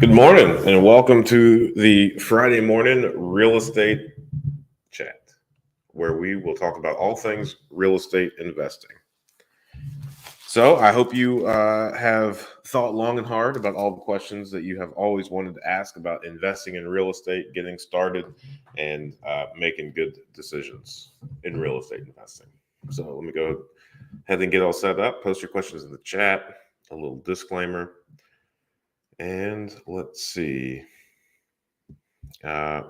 Good morning and welcome to the Friday morning real estate chat, where we will talk about all things real estate investing. So I hope you have thought long and hard about all the questions that you have always wanted to ask about investing in real estate, getting started, and making good decisions in real estate investing. So let me go ahead and get all set up. Post your questions in the chat. A little disclaimer. And let's see.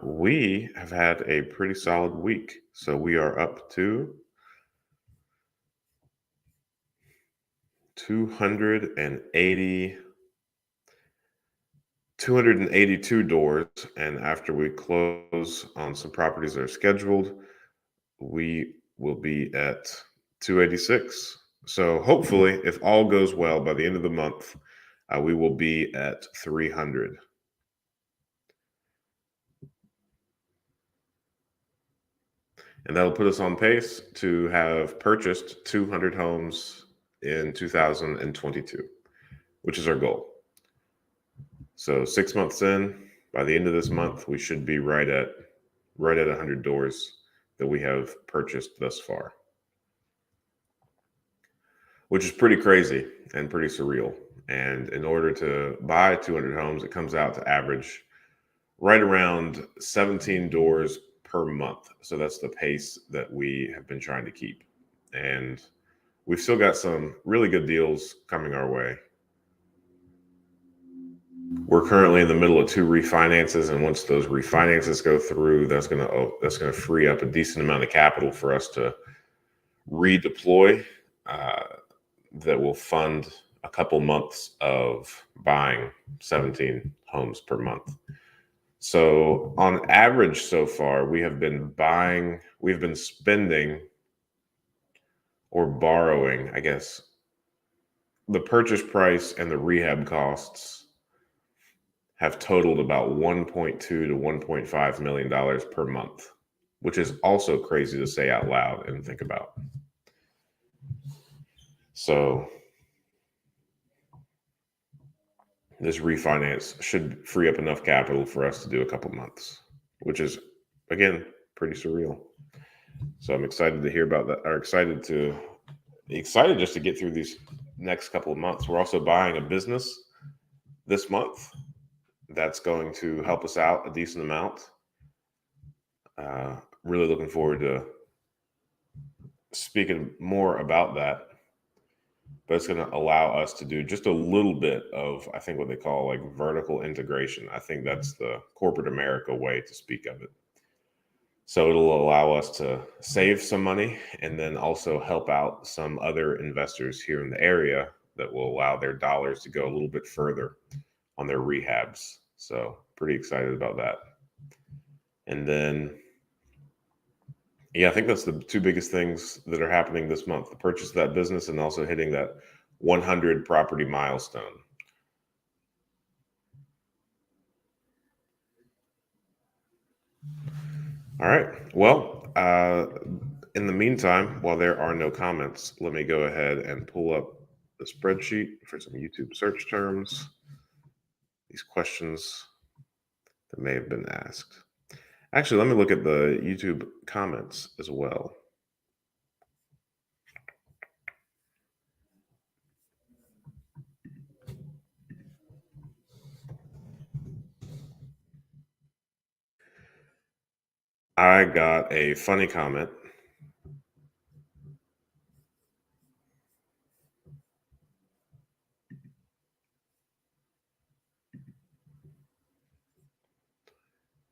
We have had a pretty solid week. So we are up to 282 doors. And after we close on some properties that are scheduled, we will be at 286. So hopefully, if all goes well by the end of the month, we will be at 300. And that'll put us on pace to have purchased 200 homes in 2022, which is our goal. So 6 months in, by the end of this month, we should be right at 100 doors that we have purchased thus far, which is pretty crazy and pretty surreal. And in order to buy 200 homes, it comes out to average right around 17 doors per month. So that's the pace that we have been trying to keep. And we've still got some really good deals coming our way. We're currently in the middle of 2 refinances, and once those refinances go through, that's going to free up a decent amount of capital for us to redeploy. That will fund a couple months of buying 17 homes per month. So on average so far, we've been spending or borrowing, I guess, the purchase price and the rehab costs have totaled about $1.2 to $1.5 million per month, which is also crazy to say out loud and think about. So this refinance should free up enough capital for us to do a couple months, which is, again, pretty surreal. So I'm excited to hear about that, or excited just to get through these next couple of months. We're also buying a business this month that's going to help us out a decent amount. Really looking forward to speaking more about that. But it's going to allow us to do just a little bit of, I think, what they call like vertical integration. I think that's the corporate America way to speak of it. So it'll allow us to save some money and then also help out some other investors here in the area that will allow their dollars to go a little bit further on their rehabs. So pretty excited about that. And then, yeah, I think that's the 2 biggest things that are happening this month: the purchase of that business and also hitting that 100 property milestone. All right. Well, in the meantime, while there are no comments, let me go ahead and pull up the spreadsheet for some YouTube search terms. These questions that may have been asked. Actually, let me look at the YouTube comments as well. I got a funny comment.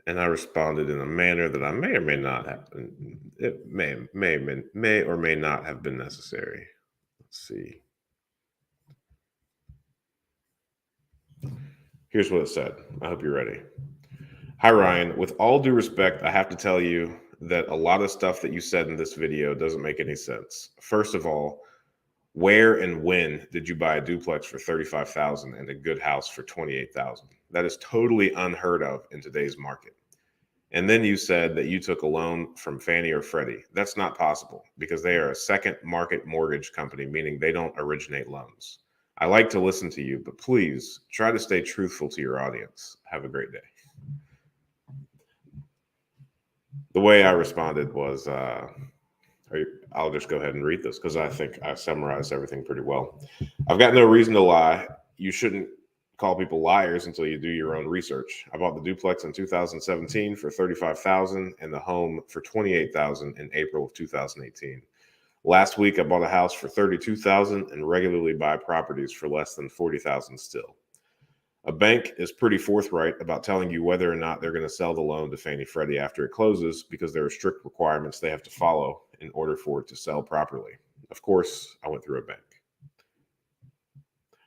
And I responded in a manner that I may or may not have. It may or may not have been necessary. Let's see. Here's what it said. I hope you're ready. Hi, Ryan. With all due respect, I have to tell you that a lot of stuff that you said in this video doesn't make any sense. First of all, where and when did you buy a duplex for $35,000 and a good house for $28,000? That is totally unheard of in today's market. And then you said that you took a loan from Fannie or Freddie. That's not possible because they are a second market mortgage company, meaning they don't originate loans. I like to listen to you, but please try to stay truthful to your audience. Have a great day. The way I responded was, I'll just go ahead and read this because I think I summarized everything pretty well. I've got no reason to lie. You shouldn't call people liars until you do your own research. I bought the duplex in 2017 for $35,000 and the home for $28,000 in April of 2018. Last week, I bought a house for $32,000 and regularly buy properties for less than $40,000 still. A bank is pretty forthright about telling you whether or not they're going to sell the loan to Fannie Freddie after it closes because there are strict requirements they have to follow in order for it to sell properly. Of course, I went through a bank.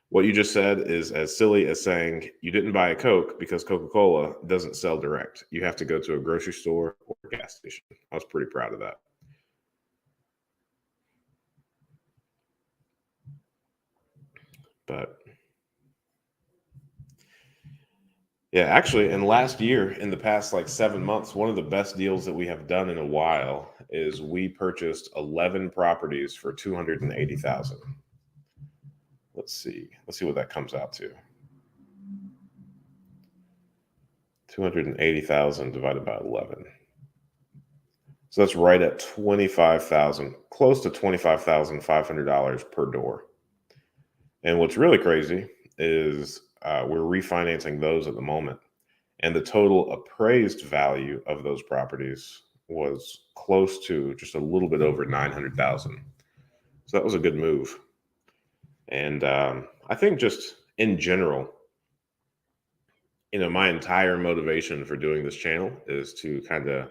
What you just said is as silly as saying you didn't buy a Coke because Coca-Cola doesn't sell direct. You have to go to a grocery store or a gas station. I was pretty proud of that. But yeah, actually, in last year, in the past like 7 months, one of the best deals that we have done in a while is we purchased 11 properties for $280,000. Let's see what that comes out to. 280,000 divided by 11. So that's right at 25,000, close to $25,500 per door. And what's really crazy is we're refinancing those at the moment. And the total appraised value of those properties was close to just a little bit over 900,000. So that was a good move. And I think just in general, my entire motivation for doing this channel is to kind of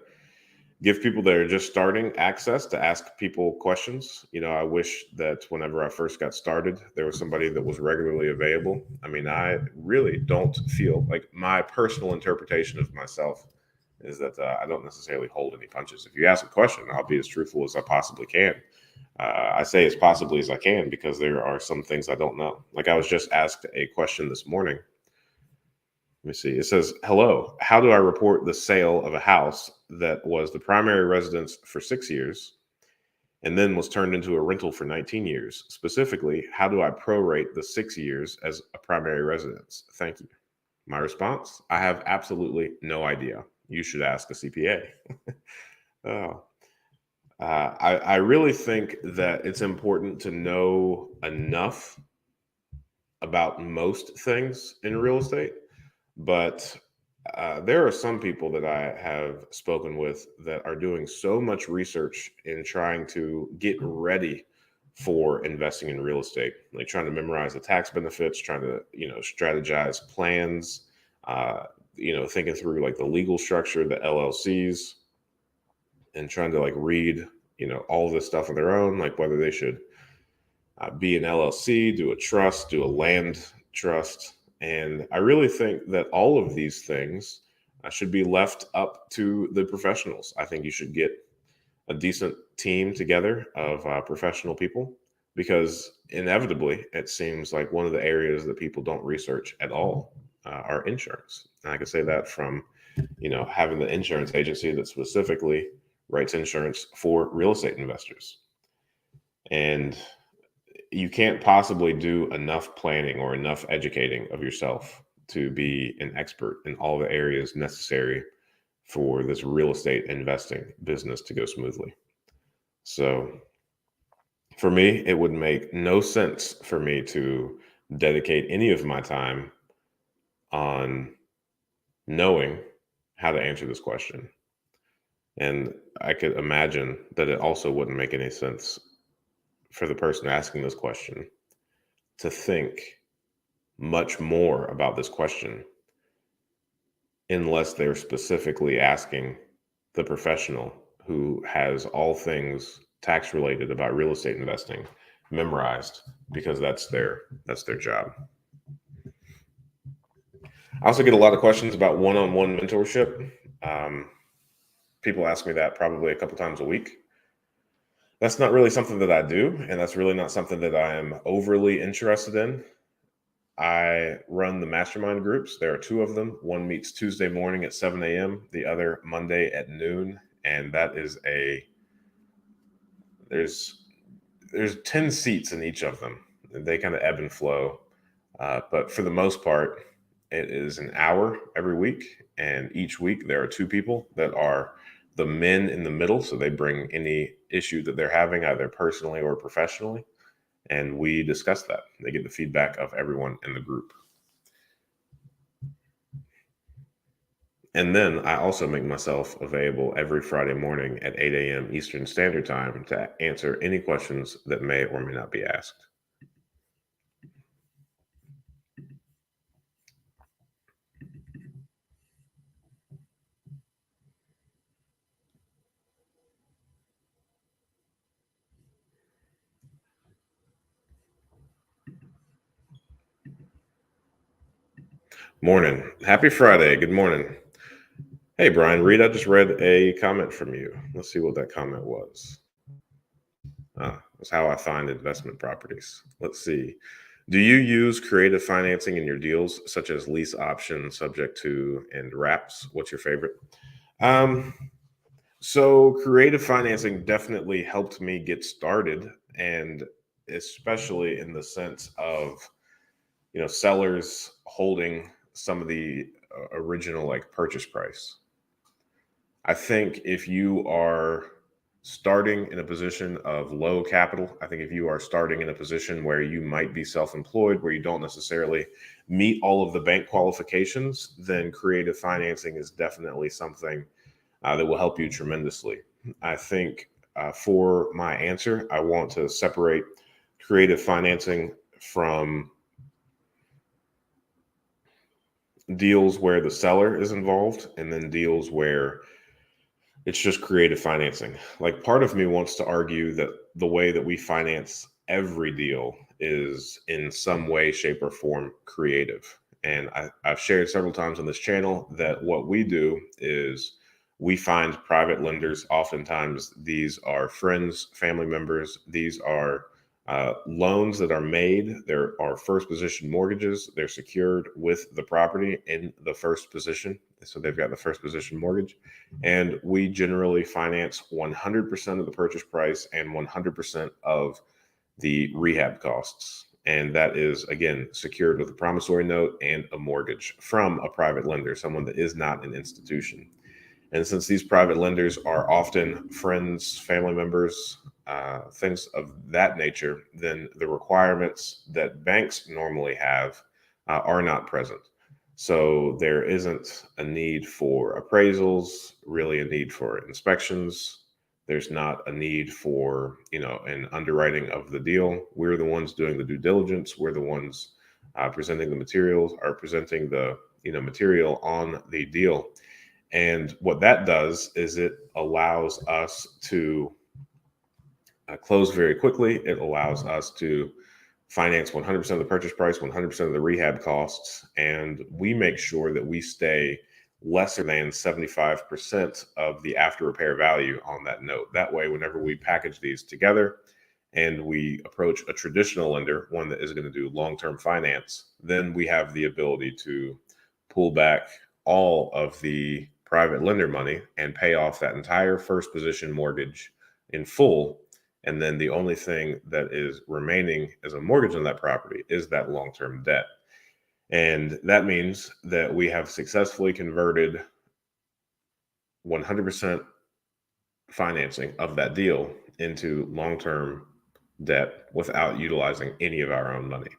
give people that are just starting access to ask people questions. I wish that whenever I first got started, there was somebody that was regularly available. I mean, I really don't feel like my personal interpretation of myself is that I don't necessarily hold any punches. If you ask a question, I'll be as truthful as I possibly can. I say as possibly as I can because there are some things I don't know. Like I was just asked a question this morning. Let me see. It says, hello, how do I report the sale of a house that was the primary residence for 6 years and then was turned into a rental for 19 years? Specifically, how do I prorate the 6 years as a primary residence? Thank you. My response, I have absolutely no idea. You should ask a CPA. Oh. I really think that it's important to know enough about most things in real estate. But there are some people that I have spoken with that are doing so much research in trying to get ready for investing in real estate, like trying to memorize the tax benefits, trying to, strategize plans, thinking through like the legal structure, the LLCs, and trying to like read, all this stuff on their own, like whether they should be an LLC, do a trust, do a land trust. And I really think that all of these things should be left up to the professionals. I think you should get a decent team together of professional people because inevitably it seems like one of the areas that people don't research at all are insurance. And I can say that from, having the insurance agency that specifically writes insurance for real estate investors. And you can't possibly do enough planning or enough educating of yourself to be an expert in all the areas necessary for this real estate investing business to go smoothly. So for me, it would make no sense for me to dedicate any of my time on knowing how to answer this question. And I could imagine that it also wouldn't make any sense for the person asking this question to think much more about this question unless they're specifically asking the professional who has all things tax related about real estate investing memorized, because that's their job. I also get a lot of questions about one-on-one mentorship. People ask me that probably a couple times a week. That's not really something that I do, and that's really not something that I am overly interested in. I run the mastermind groups. There are two of them. One meets Tuesday morning at 7 a.m., the other Monday at noon. And that is there's 10 seats in each of them. They kind of ebb and flow. But for the most part, it is an hour every week. And each week, there are two people that are the men in the middle. So they bring any issue that they're having, either personally or professionally. And we discuss that. They get the feedback of everyone in the group. And then I also make myself available every Friday morning at 8 a.m. Eastern Standard Time to answer any questions that may or may not be asked. Morning. Happy Friday. Good morning. Hey, Brian Reed, I just read a comment from you. Let's see what that comment was. That's how I find investment properties. Let's see. Do you use creative financing in your deals, such as lease option, subject to, and wraps? What's your favorite? Um, so creative financing definitely helped me get started, and especially in the sense of, sellers holding some of the original like purchase price. I think if you are starting in a position of low capital, I think if you are starting in a position where you might be self employed, where you don't necessarily meet all of the bank qualifications, then creative financing is definitely something that will help you tremendously. I think for my answer, I want to separate creative financing from deals where the seller is involved and then deals where it's just creative financing. Like part of me wants to argue that the way that we finance every deal is in some way, shape, or form creative. And I've shared several times on this channel that what we do is we find private lenders. Oftentimes, these are friends, family members. These are loans that are made. There are first position mortgages. They're secured with the property in the first position. So they've got the first position mortgage. And we generally finance 100% of the purchase price and 100% of the rehab costs. And that is, again, secured with a promissory note and a mortgage from a private lender, someone that is not an institution. And since these private lenders are often friends, family members, things of that nature, then the requirements that banks normally have are not present. So there isn't a need for appraisals, really a need for inspections. There's not a need for, an underwriting of the deal. We're the ones doing the due diligence. We're the ones presenting the materials, or presenting the, material on the deal. And what that does is it allows us to close very quickly. It allows us to finance 100% of the purchase price, 100% of the rehab costs, and we make sure that we stay lesser than 75% of the after repair value on that note. That way, whenever we package these together and we approach a traditional lender, one that is going to do long-term finance, then we have the ability to pull back all of the private lender money and pay off that entire first position mortgage in full. And then the only thing that is remaining as a mortgage on that property is that long-term debt. And that means that we have successfully converted 100% financing of that deal into long-term debt without utilizing any of our own money.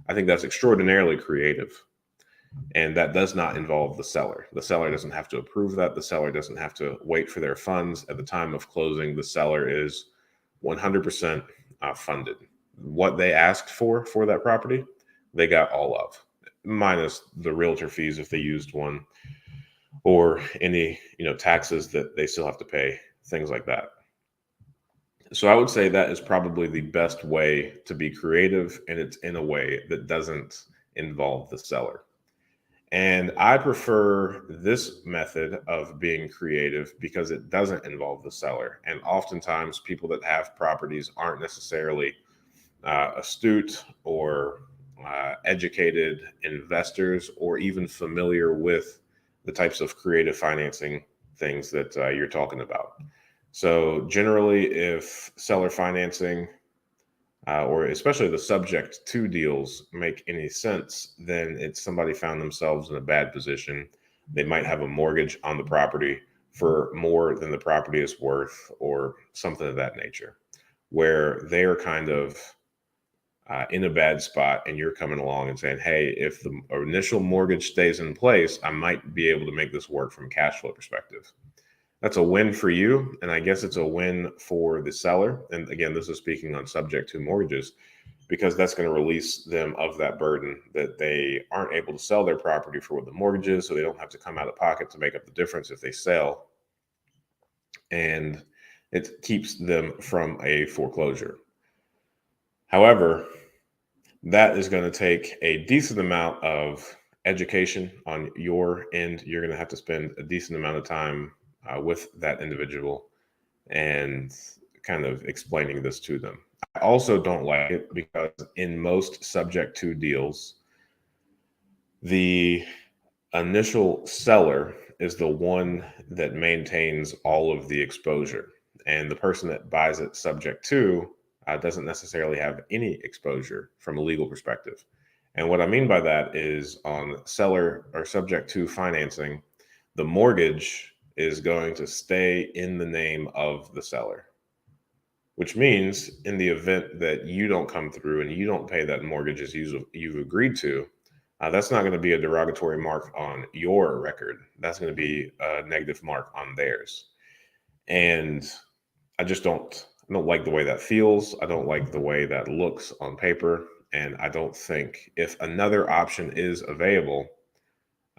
I think that's extraordinarily creative. And that does not involve the seller. The seller doesn't have to approve that. The seller doesn't have to wait for their funds. At the time of closing, the seller is 100% funded. What they asked for that property, they got all of, minus the realtor fees if they used one, or any taxes that they still have to pay, things like that. So I would say that is probably the best way to be creative, and it's in a way that doesn't involve the seller. And I prefer this method of being creative because it doesn't involve the seller. And oftentimes, people that have properties aren't necessarily astute or educated investors, or even familiar with the types of creative financing things that you're talking about. So, generally, if seller financing or especially the subject to deals make any sense, then it's somebody found themselves in a bad position. They might have a mortgage on the property for more than the property is worth, or something of that nature, where they are kind of in a bad spot, and you're coming along and saying, hey, if the initial mortgage stays in place, I might be able to make this work from a cash flow perspective. That's a win for you, and I guess it's a win for the seller. And again, this is speaking on subject to mortgages, because that's going to release them of that burden that they aren't able to sell their property for what the mortgage is, so they don't have to come out of pocket to make up the difference if they sell. And it keeps them from a foreclosure. However, that is going to take a decent amount of education on your end. You're going to have to spend a decent amount of time with that individual and kind of explaining this to them. I also don't like it because in most subject to deals, the initial seller is the one that maintains all of the exposure, and the person that buys it subject to doesn't necessarily have any exposure from a legal perspective. And what I mean by that is, on seller or subject to financing, the mortgage is going to stay in the name of the seller, which means in the event that you don't come through and you don't pay that mortgage as you've agreed to, that's not going to be a derogatory mark on your record. That's going to be a negative mark on theirs. And I don't like the way that feels. I don't like the way that looks on paper. And I don't think, if another option is available,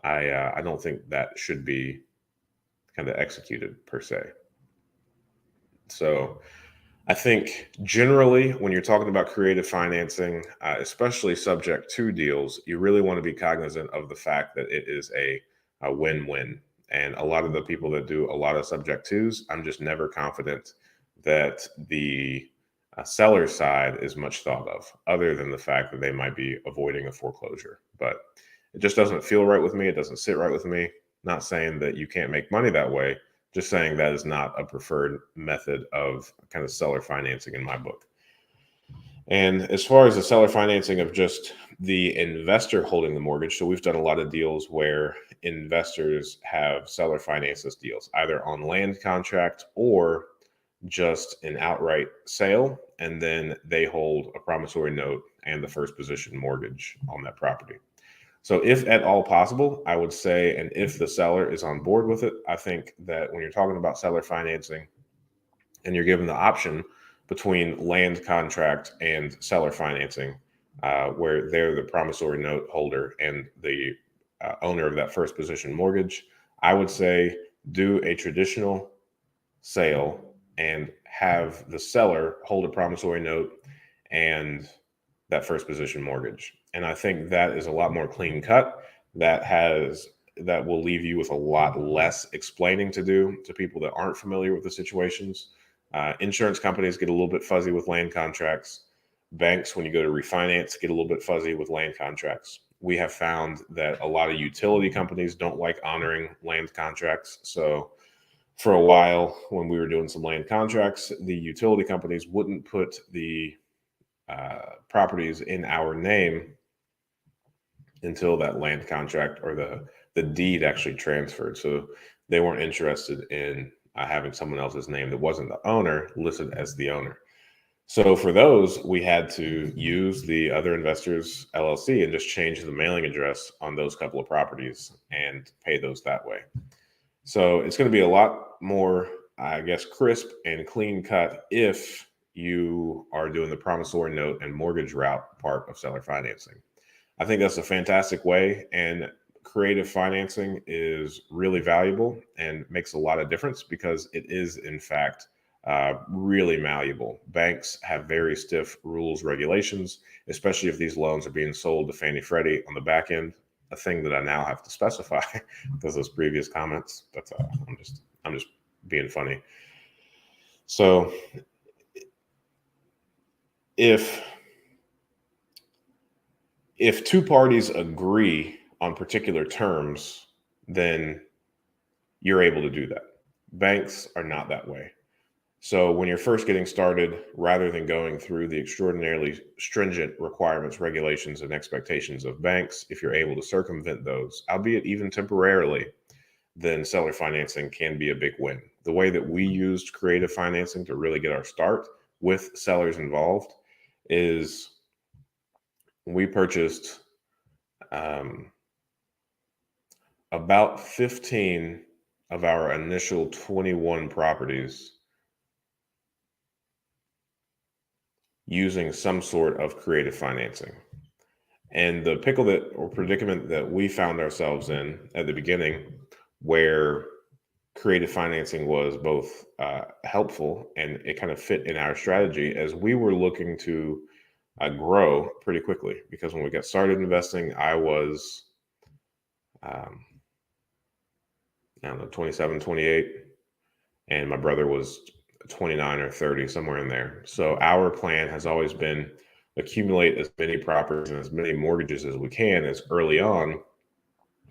I don't think that should be kind of executed per se. So I think generally, when you're talking about creative financing, especially subject to deals, you really want to be cognizant of the fact that it is a win-win. And a lot of the people that do a lot of subject twos, I'm just never confident that the seller side is much thought of, other than the fact that they might be avoiding a foreclosure. But it just doesn't feel right with me. It doesn't sit right with me. Not saying that you can't make money that way, just saying that is not a preferred method of kind of seller financing in my book. And as far as the seller financing of just the investor holding the mortgage, so we've done a lot of deals where investors have seller finances deals, either on land contract or just an outright sale, and then they hold a promissory note and the first position mortgage on that property. So if at all possible, I would say, and if the seller is on board with it, I think that when you're talking about seller financing and you're given the option between land contract and seller financing, where they're the promissory note holder and the owner of that first position mortgage, I would say do a traditional sale and have the seller hold a promissory note and that first position mortgage. And I think that is a lot more clean cut. That will leave you with a lot less explaining to do to people that aren't familiar with the situations. Insurance companies get a little bit fuzzy with land contracts. Banks, when you go to refinance, get a little bit fuzzy with land contracts. We have found that a lot of utility companies don't like honoring land contracts. So for a while, when we were doing some land contracts, the utility companies wouldn't put the properties in our name until that land contract or the deed actually transferred. So they weren't interested in having someone else's name that wasn't the owner listed as the owner. So for those, we had to use the Other Investors LLC and just change the mailing address on those couple of properties and pay those that way. So it's going to be a lot more, I guess, crisp and clean cut if you are doing the promissory note and mortgage route part of seller financing. I think that's a fantastic way, and creative financing is really valuable and makes a lot of difference because it is, in fact, really malleable. Banks have very stiff rules, regulations, especially if these loans are being sold to Fannie Freddie on the back end. A thing that I now have to specify because those previous comments. But I'm just being funny. So if two parties agree on particular terms, then you're able to do that. Banks are not that way. So when you're first getting started, rather than going through the extraordinarily stringent requirements, regulations, and expectations of banks, if you're able to circumvent those, albeit even temporarily, then seller financing can be a big win. The way that we used creative financing to really get our start with sellers involved is we purchased um, about 15 of our initial 21 properties using some sort of creative financing. And the pickle that or predicament that we found ourselves in at the beginning, where creative financing was both helpful and it kind of fit in our strategy, as we were looking to grow pretty quickly. Because when we got started investing, I was, um, I don't know, 27, 28, and my brother was 29 or 30, somewhere in there. So our plan has always been accumulate as many properties and as many mortgages as we can as early on,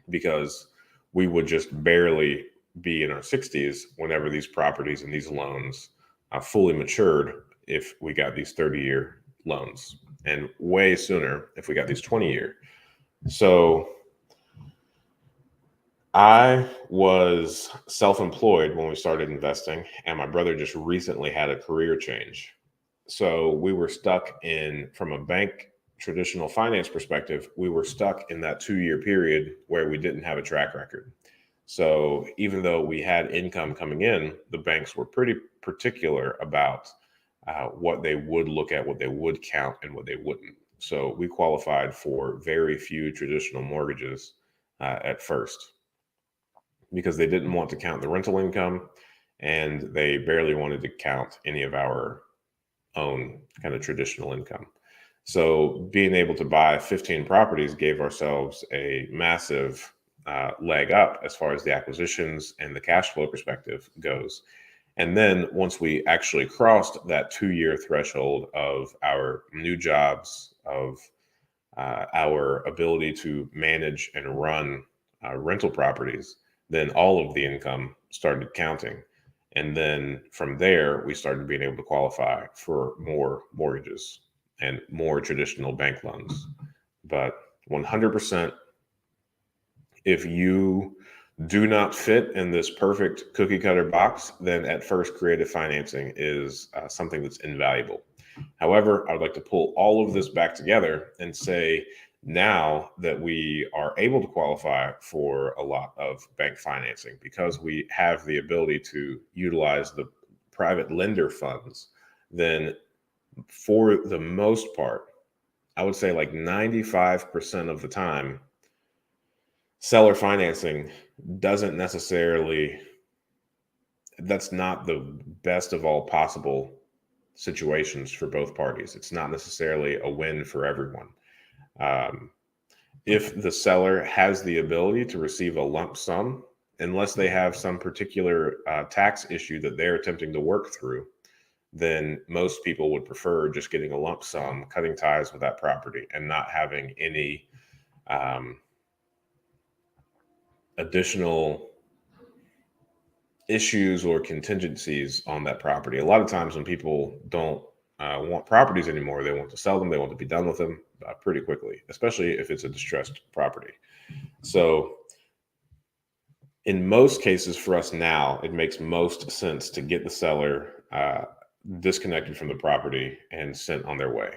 because we would just barely be in our 60s whenever these properties and these loans fully matured if we got these 30-year loans, and way sooner if we got these 20-year. So I was self-employed when we started investing, and my brother just recently had a career change. So we were stuck in, from a bank traditional finance perspective, we were stuck in that 2-year period where we didn't have a track record. So even though we had income coming in, the banks were pretty particular about what they would look at, what they would count, and what they wouldn't. So we qualified for very few traditional mortgages at first, because they didn't want to count the rental income, and they barely wanted to count any of our own kind of traditional income. So being able to buy 15 properties gave ourselves a massive leg up as far as the acquisitions and the cash flow perspective goes. And then once we actually crossed that 2-year threshold of our new jobs, of our ability to manage and run rental properties, then all of the income started counting. And then from there, we started being able to qualify for more mortgages and more traditional bank loans. But 100%, if you do not fit in this perfect cookie cutter box, then at first creative financing is something that's invaluable. However, I would like to pull all of this back together and say, now that we are able to qualify for a lot of bank financing because we have the ability to utilize the private lender funds, then for the most part, I would say like 95% of the time, seller financing doesn't necessarily, that's not the best of all possible situations for both parties. It's not necessarily a win for everyone. Um, if the seller has the ability to receive a lump sum, unless they have some particular tax issue that they're attempting to work through, then most people would prefer just getting a lump sum, cutting ties with that property, and not having any um, additional issues or contingencies on that property. A lot of times when people don't want properties anymore, they want to sell them, they want to be done with them pretty quickly, especially if it's a distressed property. So in most cases for us now, it makes most sense to get the seller disconnected from the property and sent on their way.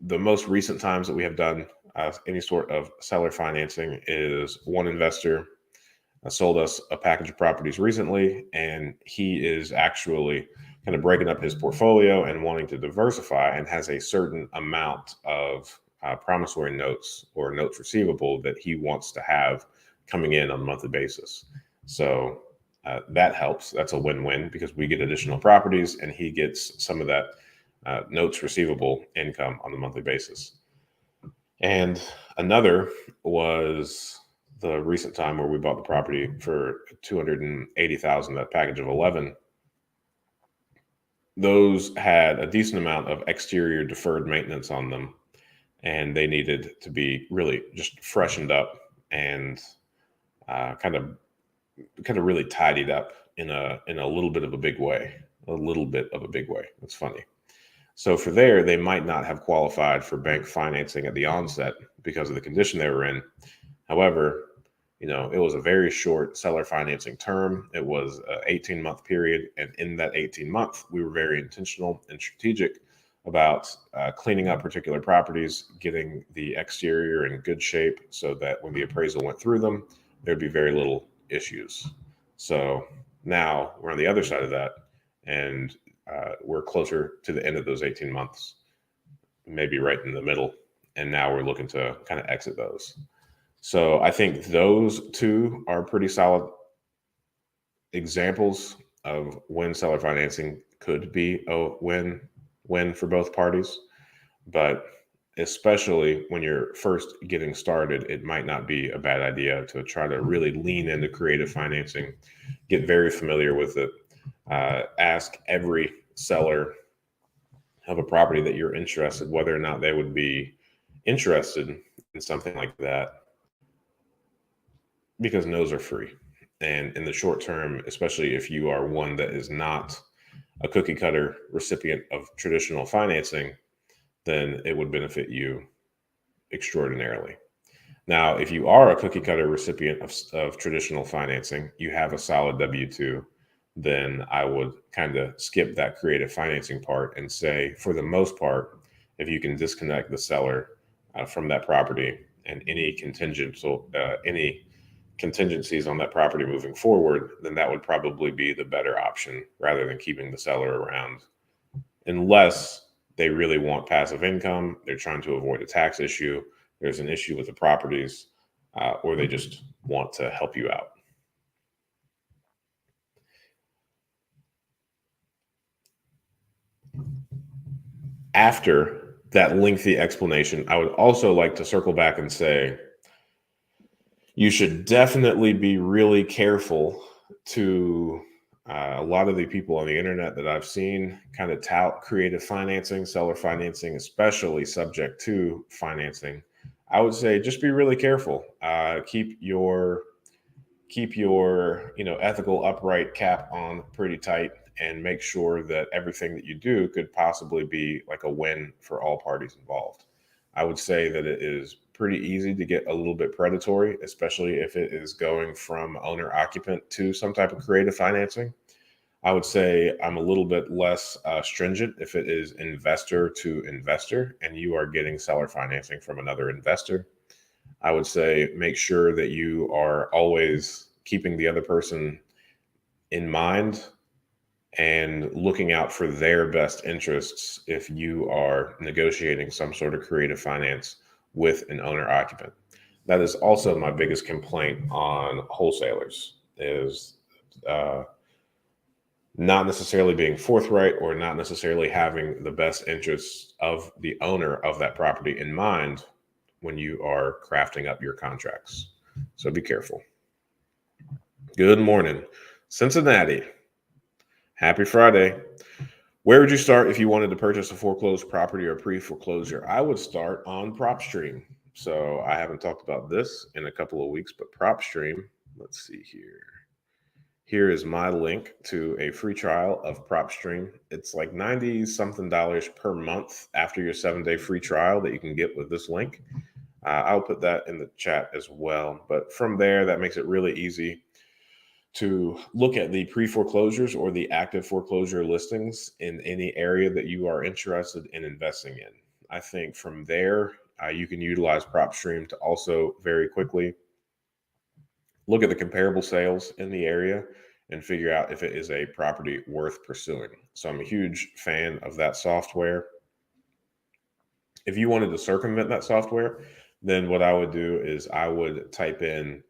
The most recent times that we have done any sort of seller financing is one investor sold us a package of properties recently, and he is actually kind of breaking up his portfolio and wanting to diversify, and has a certain amount of promissory notes or notes receivable that he wants to have coming in on a monthly basis. So that helps. That's a win-win because we get additional properties and he gets some of that notes receivable income on a monthly basis. And another was the recent time where we bought the property for $280,000, that package of 11. Those had a decent amount of exterior deferred maintenance on them, and they needed to be really just freshened up and kind of really tidied up in a little bit of a big way. A little bit of a big way. That's funny. So for there, they might not have qualified for bank financing at the onset because of the condition they were in. However, it was a very short seller financing term. It was an 18-month period. And in that 18-month, we were very intentional and strategic about cleaning up particular properties, getting the exterior in good shape so that when the appraisal went through them, there'd be very little issues. So now we're on the other side of that, and we're closer to the end of those 18 months, maybe right in the middle. And now we're looking to kind of exit those. So I think those two are pretty solid examples of when seller financing could be a win for both parties. But especially when you're first getting started, it might not be a bad idea to try to really lean into creative financing, get very familiar with it, ask every seller of a property that you're interested, whether or not they would be interested in something like that, because no's are free. And in the short term, especially if you are one that is not a cookie cutter recipient of traditional financing, then it would benefit you extraordinarily. Now, if you are a cookie cutter recipient of traditional financing, you have a solid W-2, then I would kind of skip that creative financing part and say, for the most part, if you can disconnect the seller from that property and any contingencies on that property moving forward, then that would probably be the better option rather than keeping the seller around, unless they really want passive income, they're trying to avoid a tax issue, there's an issue with the properties, or they just want to help you out. After that lengthy explanation, I would also like to circle back and say, you should definitely be really careful to a lot of the people on the internet that I've seen kind of tout creative financing, seller financing, especially subject to financing. I would say just be really careful. Keep your ethical upright cap on pretty tight, and make sure that everything that you do could possibly be like a win for all parties involved. I would say that it is pretty easy to get a little bit predatory, especially if it is going from owner occupant to some type of creative financing. I would say I'm a little bit less stringent if it is investor to investor and you are getting seller financing from another investor. I would say make sure that you are always keeping the other person in mind and looking out for their best interests if you are negotiating some sort of creative finance with an owner occupant. That is also my biggest complaint on wholesalers, is not necessarily being forthright or not necessarily having the best interests of the owner of that property in mind when you are crafting up your contracts. So be careful. Good morning, Cincinnati. Happy Friday. Where would you start if you wanted to purchase a foreclosed property or pre-foreclosure? I would start on PropStream. So I haven't talked about this in a couple of weeks, but PropStream, let's see here. Here is my link to a free trial of PropStream. It's like 90 something dollars per month after your 7-day free trial that you can get with this link. I'll put that in the chat as well. But from there, that makes it really easy to look at the pre-foreclosures or the active foreclosure listings in any area that you are interested in investing in. I think from there, you can utilize PropStream to also very quickly look at the comparable sales in the area and figure out if it is a property worth pursuing. So I'm a huge fan of that software. If you wanted to circumvent that software, then what I would do is I would type in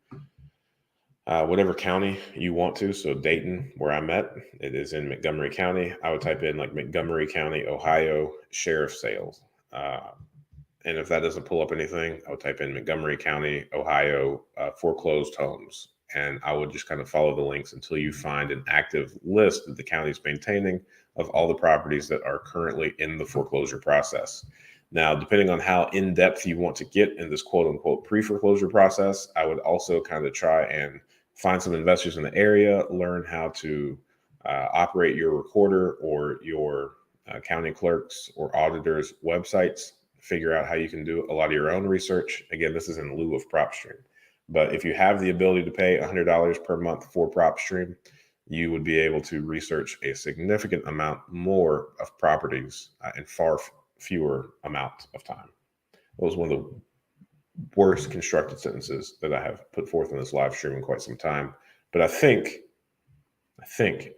whatever county you want to. So Dayton, where I'm at, it is in Montgomery County. I would type in like Montgomery County, Ohio, sheriff sales. And if that doesn't pull up anything, I would type in Montgomery County, Ohio, foreclosed homes. And I would just kind of follow the links until you find an active list that the county is maintaining of all the properties that are currently in the foreclosure process. Now, depending on how in-depth you want to get in this quote unquote pre-foreclosure process, I would also kind of try and find some investors in the area, learn how to operate your recorder or your county clerks or auditors' websites, figure out how you can do a lot of your own research. Again, this is in lieu of PropStream. But if you have the ability to pay $100 per month for PropStream, you would be able to research a significant amount more of properties in far fewer amount of time. That was one of the worst constructed sentences that I have put forth in this live stream in quite some time. But I think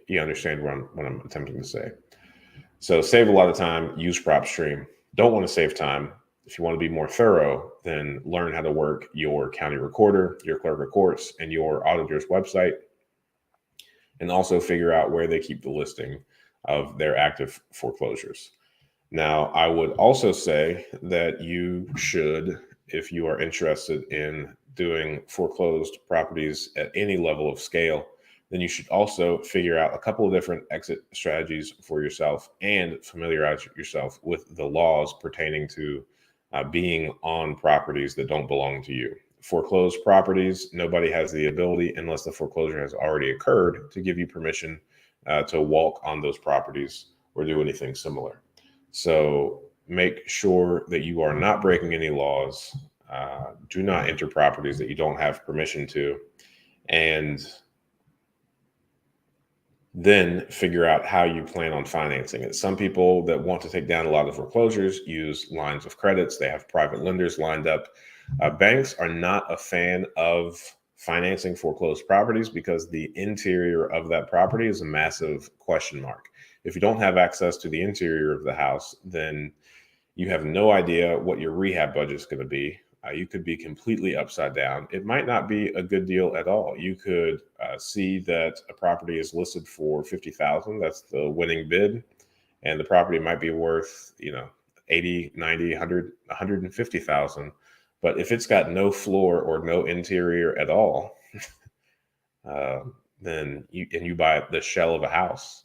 you understand what I'm attempting to say. So save a lot of time, use PropStream. Don't want to save time. If you want to be more thorough, then learn how to work your county recorder, your clerk of courts, and your auditor's website. And also figure out where they keep the listing of their active foreclosures. Now, I would also say that you should, if you are interested in doing foreclosed properties at any level of scale, then you should also figure out a couple of different exit strategies for yourself and familiarize yourself with the laws pertaining to being on properties that don't belong to you. Foreclosed properties, nobody has the ability, unless the foreclosure has already occurred, to give you permission to walk on those properties or do anything similar. So make sure that you are not breaking any laws. Do not enter properties that you don't have permission to. And then figure out how you plan on financing it. Some people that want to take down a lot of foreclosures use lines of credits. They have private lenders lined up. Banks are not a fan of financing foreclosed properties because the interior of that property is a massive question mark. If you don't have access to the interior of the house, then you have no idea what your rehab budget is going to be. You could be completely upside down. It might not be a good deal at all. You could see that a property is listed for $50,000. That's the winning bid. And the property might be worth, 80, 90, 100, 150,000. But if it's got no floor or no interior at all, then you buy the shell of a house,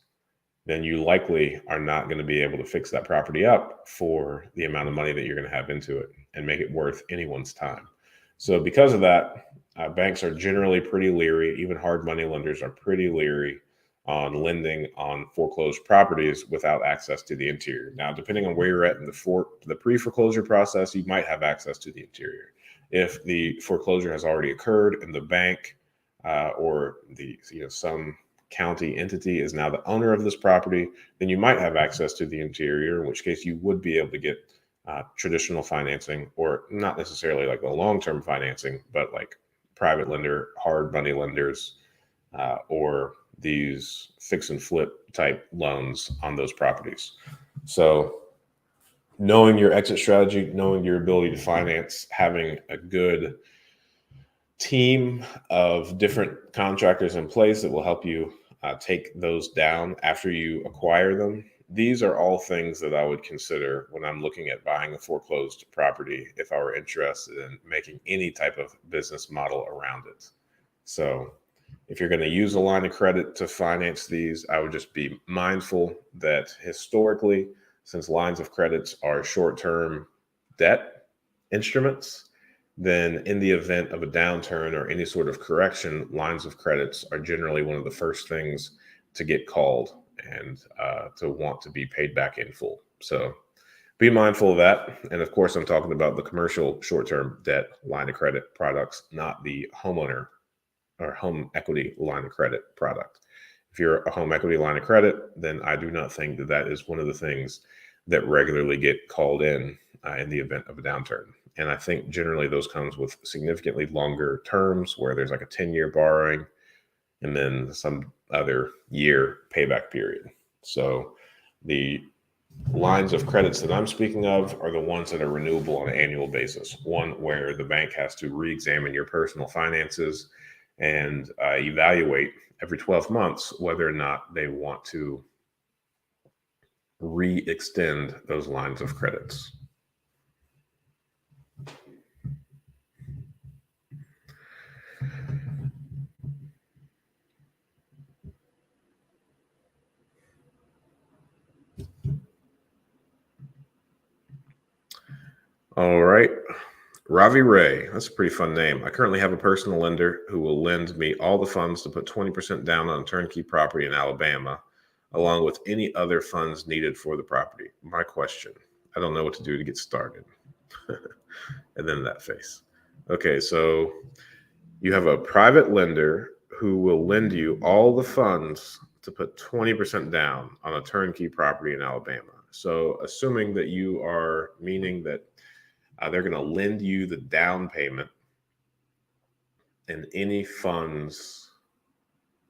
then you likely are not going to be able to fix that property up for the amount of money that you're going to have into it and make it worth anyone's time. So because of that, banks are generally pretty leery. Even hard money lenders are pretty leery on lending on foreclosed properties without access to the interior. Now, depending on where you're at in the pre-foreclosure process, you might have access to the interior. If the foreclosure has already occurred and the bank or some county entity is now the owner of this property, then you might have access to the interior, in which case you would be able to get traditional financing, or not necessarily like the long-term financing, but like private lender, hard money lenders, or these fix and flip type loans on those properties. So knowing your exit strategy, knowing your ability to finance, having a good team of different contractors in place that will help you take those down after you acquire them. These are all things that I would consider when I'm looking at buying a foreclosed property if I were interested in making any type of business model around it. So if you're going to use a line of credit to finance these, I would just be mindful that historically, since lines of credits are short-term debt instruments, then in the event of a downturn or any sort of correction, lines of credits are generally one of the first things to get called and to want to be paid back in full. So be mindful of that. And of course, I'm talking about the commercial short-term debt line of credit products, not the homeowner or home equity line of credit product. If you're a home equity line of credit, then I do not think that that is one of the things that regularly get called in the event of a downturn. And I think generally those comes with significantly longer terms where there's like a 10-year borrowing and then some other year payback period. So the lines of credits that I'm speaking of are the ones that are renewable on an annual basis. One where the bank has to re-examine your personal finances and evaluate every 12 months whether or not they want to re-extend those lines of credits. All right. Ravi Ray, that's a pretty fun name. I currently have a personal lender who will lend me all the funds to put 20% down on a turnkey property in Alabama, along with any other funds needed for the property. My question, I don't know what to do to get started. And then that face. Okay, so you have a private lender who will lend you all the funds to put 20% down on a turnkey property in Alabama. So assuming that you are meaning that they're going to lend you the down payment and any funds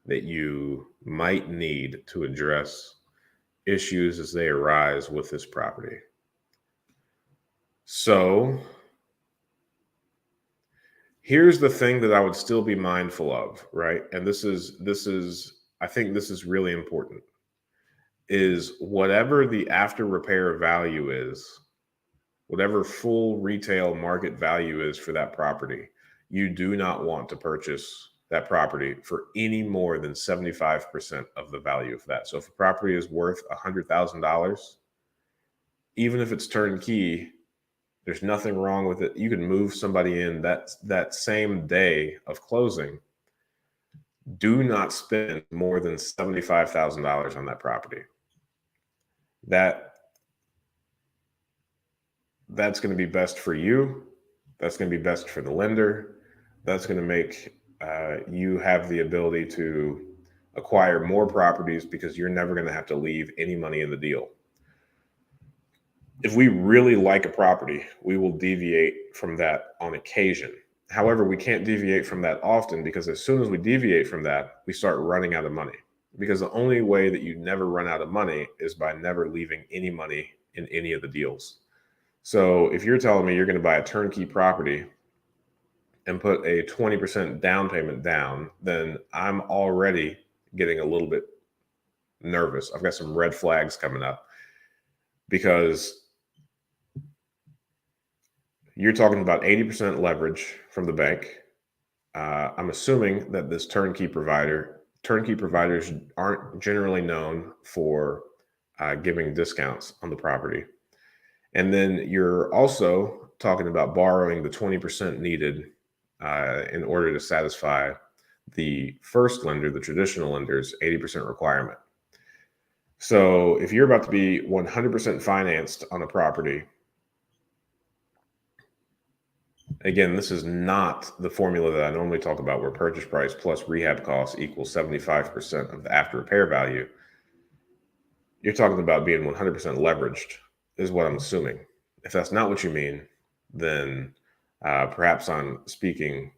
that you might need to address issues as they arise with this property. So here's the thing that I would still be mindful of, right? And this is I think this is really important, is whatever the after repair value is, whatever full retail market value is for that property, you do not want to purchase that property for any more than 75% of the value of that. So if a property is worth $100,000, even if it's turnkey, there's nothing wrong with it. You can move somebody in that same day of closing. Do not spend more than $75,000 on that property. That's going to be best for you. That's going to be best for the lender. That's going to make you have the ability to acquire more properties because you're never going to have to leave any money in the deal. If we really like a property, we will deviate from that on occasion. However, we can't deviate from that often because as soon as we deviate from that, we start running out of money. Because the only way that you never run out of money is by never leaving any money in any of the deals. So if you're telling me you're going to buy a turnkey property and put a 20% down payment down, then I'm already getting a little bit nervous. I've got some red flags coming up because you're talking about 80% leverage from the bank. I'm assuming that this turnkey providers aren't generally known for giving discounts on the property. And then you're also talking about borrowing the 20% needed in order to satisfy the first lender, the traditional lender's 80% requirement. So if you're about to be 100% financed on a property, again, this is not the formula that I normally talk about where purchase price plus rehab costs equals 75% of the after repair value. You're talking about being 100% leveraged is what I'm assuming. If that's not what you mean, then perhaps I'm speaking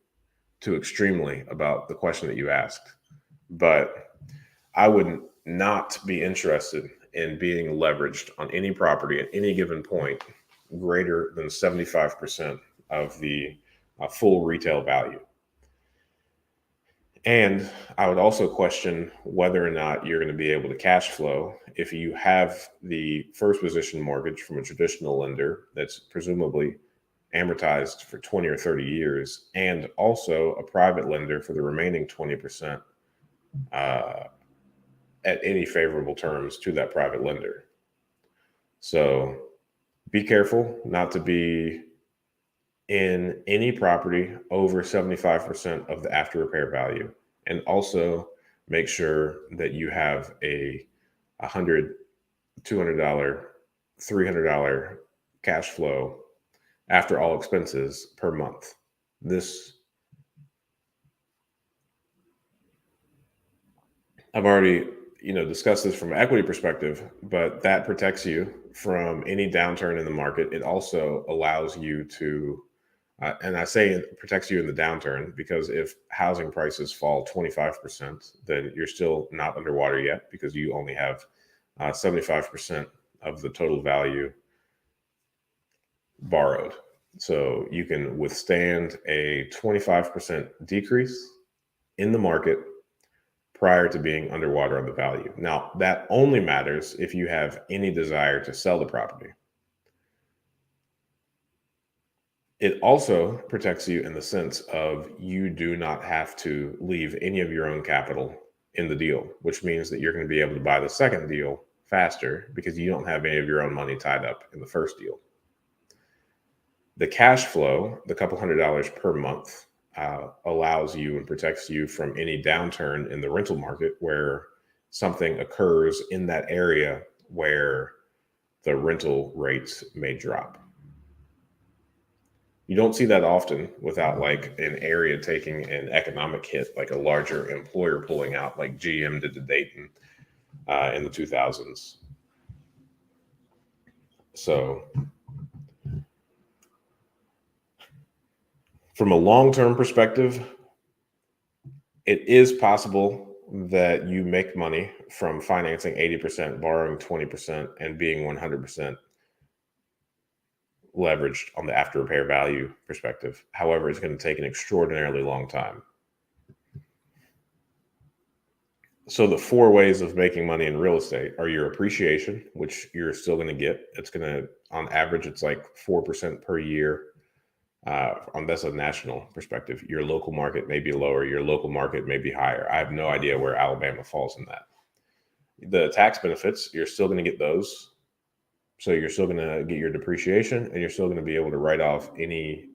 too extremely about the question that you asked. But I would not be interested in being leveraged on any property at any given point greater than 75% of the full retail value. And I would also question whether or not you're going to be able to cash flow if you have the first position mortgage from a traditional lender that's presumably amortized for 20 or 30 years, and also a private lender for the remaining 20% at any favorable terms to that private lender. So be careful not to be in any property over 75% of the after repair value. And also make sure that you have a $100, $200, $300 cash flow after all expenses per month. I've already discussed this from an equity perspective, but that protects you from any downturn in the market. It also allows you to and I say it protects you in the downturn because if housing prices fall 25%, then you're still not underwater yet because you only have 75% of the total value borrowed. So you can withstand a 25% decrease in the market prior to being underwater on the value. Now, that only matters if you have any desire to sell the property. It also protects you in the sense of you do not have to leave any of your own capital in the deal, which means that you're going to be able to buy the second deal faster because you don't have any of your own money tied up in the first deal. The cash flow, the couple $100 per month, allows you and protects you from any downturn in the rental market where something occurs in that area where the rental rates may drop. You don't see that often without like an area taking an economic hit, like a larger employer pulling out, like GM did to Dayton in the 2000s. So from a long-term perspective, it is possible that you make money from financing 80%, borrowing 20%, and being 100% leveraged on the after repair value perspective. However, it's going to take an extraordinarily long time. So the 4 ways of making money in real estate are your appreciation, which you're still going to get. It's going to, on average, it's like 4% per year. That's a national perspective. Your local market may be lower. Your local market may be higher. I have no idea where Alabama falls in that. The tax benefits, you're still going to get those. So you're still going to get your depreciation, and you're still going to be able to write off any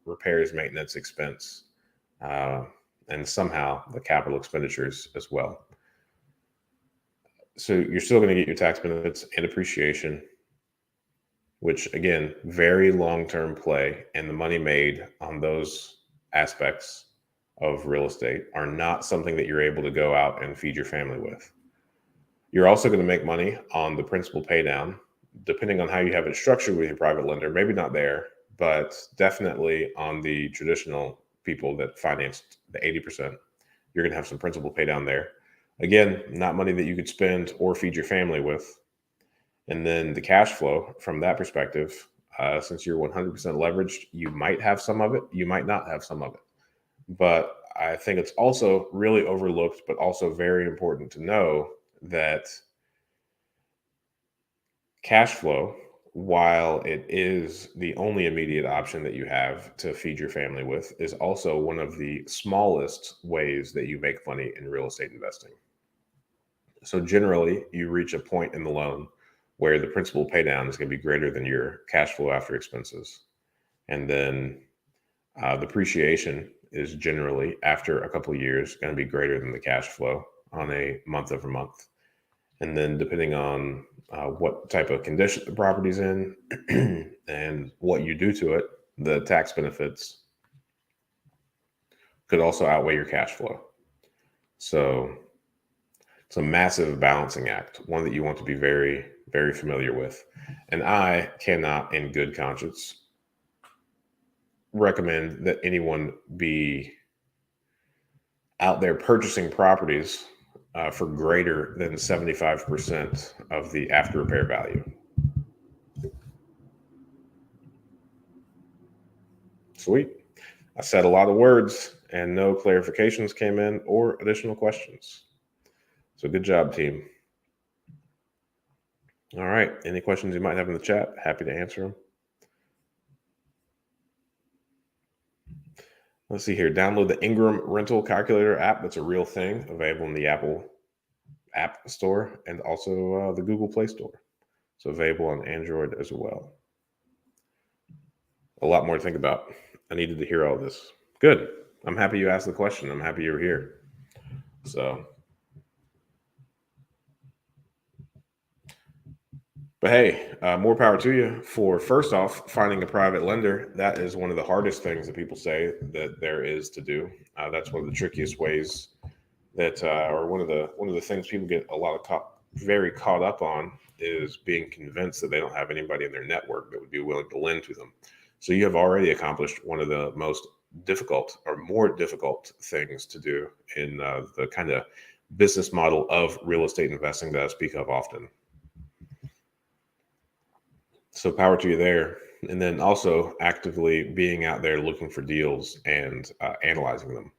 repairs, maintenance expense, and somehow the capital expenditures as well. So you're still going to get your tax benefits and appreciation, which again, very long-term play, and the money made on those aspects of real estate are not something that you're able to go out and feed your family with. You're also going to make money on the principal pay down, depending on how you have it structured with your private lender. Maybe not there, but definitely on the traditional people that financed the 80%, you're going to have some principal pay down there. Again, not money that you could spend or feed your family with. And then the cash flow from that perspective, since you're 100% leveraged, you might have some of it, you might not have some of it. But I think it's also really overlooked, but also very important to know that cash flow, while it is the only immediate option that you have to feed your family with, is also one of the smallest ways that you make money in real estate investing. So generally, you reach a point in the loan where the principal pay down is going to be greater than your cash flow after expenses. And then the depreciation is generally, after a couple of years, going to be greater than the cash flow on a month-over-month. And then depending on what type of condition the property's in and what you do to it, the tax benefits could also outweigh your cash flow. So it's a massive balancing act, one that you want to be very, very familiar with. And I cannot, in good conscience, recommend that anyone be out there purchasing properties for greater than 75% of the after repair value. Sweet. I said a lot of words and no clarifications came in or additional questions. So good job, team. All right. Any questions you might have in the chat? Happy to answer them. Let's see here. Download the Ingram rental calculator app. That's a real thing, available in the Apple App Store and also the Google Play Store. So available on Android as well. A lot more to think about. I needed to hear all this. Good. I'm happy you asked the question. I'm happy you were here. So, but hey, more power to you for, first off, finding a private lender. That is one of the hardest things that people say that there is to do. That's one of the trickiest ways that, or one of the things people get a lot of very caught up on, is being convinced that they don't have anybody in their network that would be willing to lend to them. So you have already accomplished one of the most difficult or more difficult things to do in the kind of business model of real estate investing that I speak of often. So power to you there. And then also actively being out there looking for deals and analyzing them.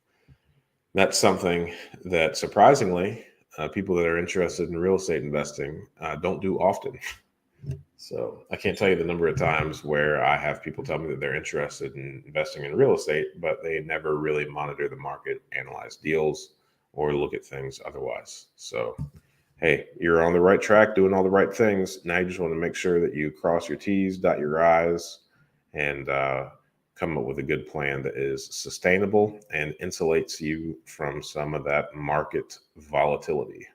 That's something that surprisingly, people that are interested in real estate investing don't do often. So I can't tell you the number of times where I have people tell me that they're interested in investing in real estate, but they never really monitor the market, analyze deals, or look at things otherwise. So, hey, you're on the right track, doing all the right things. Now you just want to make sure that you cross your T's, dot your I's, and come up with a good plan that is sustainable and insulates you from some of that market volatility.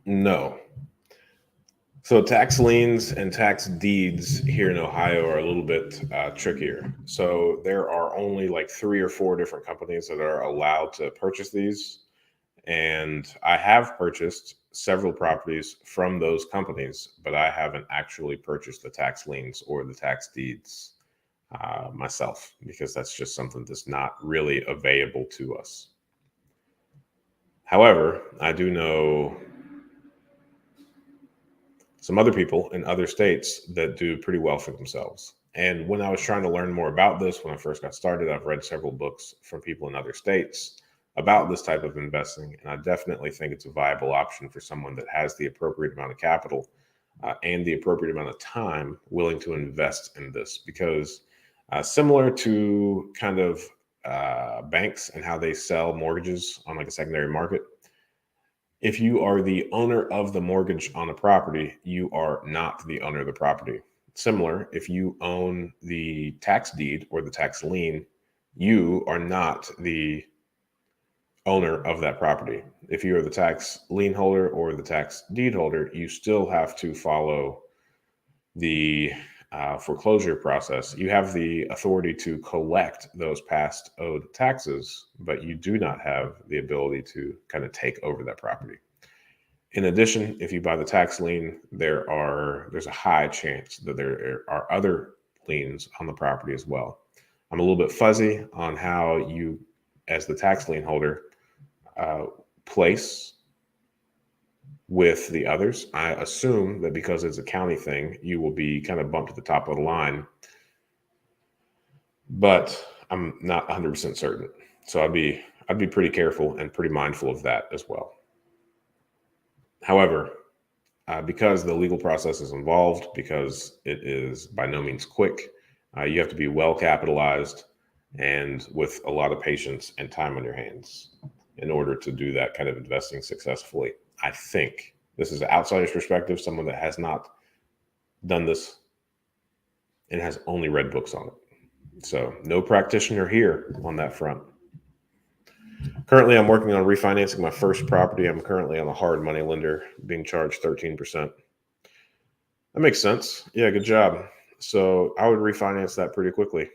No. So tax liens and tax deeds here in Ohio are a little bit trickier. So there are only like 3 or 4 different companies that are allowed to purchase these. And I have purchased several properties from those companies, but I haven't actually purchased the tax liens or the tax deeds myself, because that's just something that's not really available to us. However, I do know some other people in other states that do pretty well for themselves. And when I was trying to learn more about this, when I first got started, I've read several books from people in other states about this type of investing. And I definitely think it's a viable option for someone that has the appropriate amount of capital and the appropriate amount of time willing to invest in this. Because similar to kind of banks and how they sell mortgages on like a secondary market, if you are the owner of the mortgage on a property, you are not the owner of the property. Similar, if you own the tax deed or the tax lien, you are not the owner of that property. If you are the tax lien holder or the tax deed holder, you still have to follow the foreclosure process. You have the authority to collect those past owed taxes, but you do not have the ability to kind of take over that property. In addition, if you buy the tax lien, there's a high chance that there are other liens on the property as well. I'm a little bit fuzzy on how you, as the tax lien holder, place with the others. I assume that because it's a county thing, you will be kind of bumped to the top of the line, but I'm not 100% certain. So I'd be pretty careful and pretty mindful of that as well. However, because the legal process is involved, because it is by no means quick, you have to be well capitalized and with a lot of patience and time on your hands in order to do that kind of investing successfully. I think this is an outsider's perspective, someone that has not done this and has only read books on it. So no practitioner here on that front. Currently, I'm working on refinancing my first property. I'm currently on a hard money lender, being charged 13%. That makes sense. Yeah, good job. So I would refinance that pretty quickly.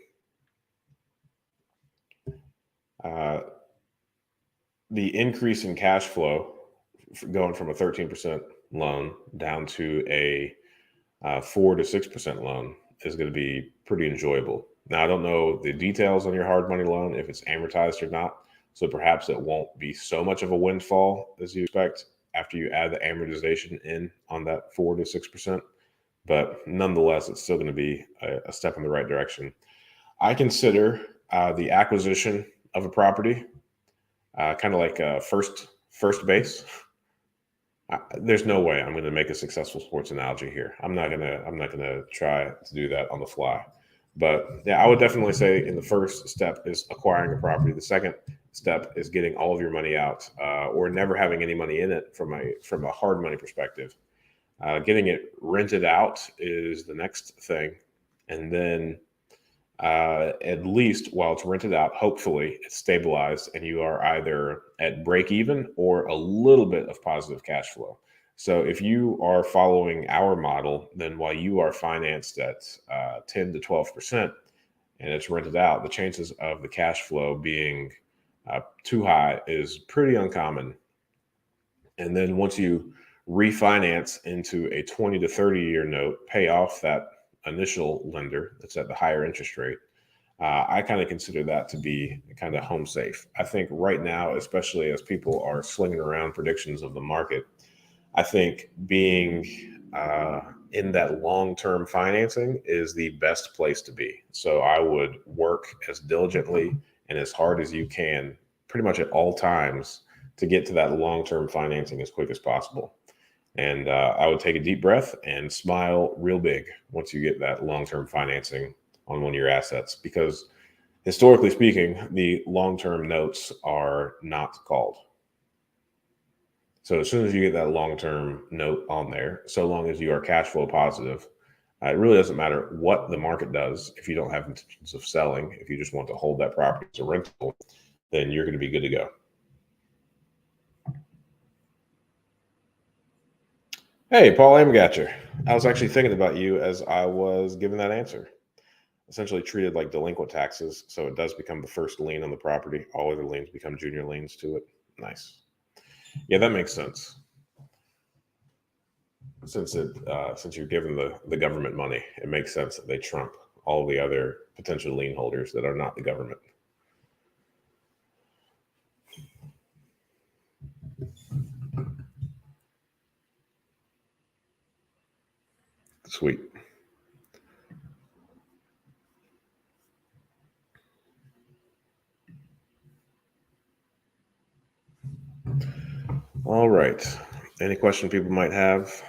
Uh, the increase in cash flow going from a 13% loan down to a 4 to 6% loan is going to be pretty enjoyable. Now, I don't know the details on your hard money loan, if it's amortized or not. So perhaps it won't be so much of a windfall as you expect after you add the amortization in on that 4 to 6%. But nonetheless, it's still going to be a step in the right direction. I consider the acquisition of a property kind of like first base. There's no way I'm going to make a successful sports analogy here. I'm not gonna try to do that on the fly. But yeah, I would definitely say in the first step is acquiring a property. The second step is getting all of your money out, or never having any money in it from a hard money perspective. Getting it rented out is the next thing, and then at least while it's rented out, hopefully it's stabilized and you are either at break even or a little bit of positive cash flow. So if you are following our model, then while you are financed at 10 to 12% and it's rented out, the chances of the cash flow being too high is pretty uncommon. And then once you refinance into a 20 to 30-year note, pay off that initial lender that's at the higher interest rate, I kind of consider that to be kind of home safe. I think right now, especially as people are slinging around predictions of the market, I think being in that long-term financing is the best place to be. So I would work as diligently and as hard as you can, pretty much at all times, to get to that long-term financing as quick as possible. And I would take a deep breath and smile real big once you get that long-term financing on one of your assets, because historically speaking, the long-term notes are not called. So as soon as you get that long-term note on there, so long as you are cash flow positive, it really doesn't matter what the market does. If you don't have intentions of selling, if you just want to hold that property as a rental, then you're going to be good to go. Hey, Paul Amgatcher. I was actually thinking about you as I was giving that answer. Essentially treated like delinquent taxes, so it does become the first lien on the property. All other liens become junior liens to it. Nice. Yeah, that makes sense. Since you're giving the government money, it makes sense that they trump all the other potential lien holders that are not the government. Sweet. All right. Any question people might have?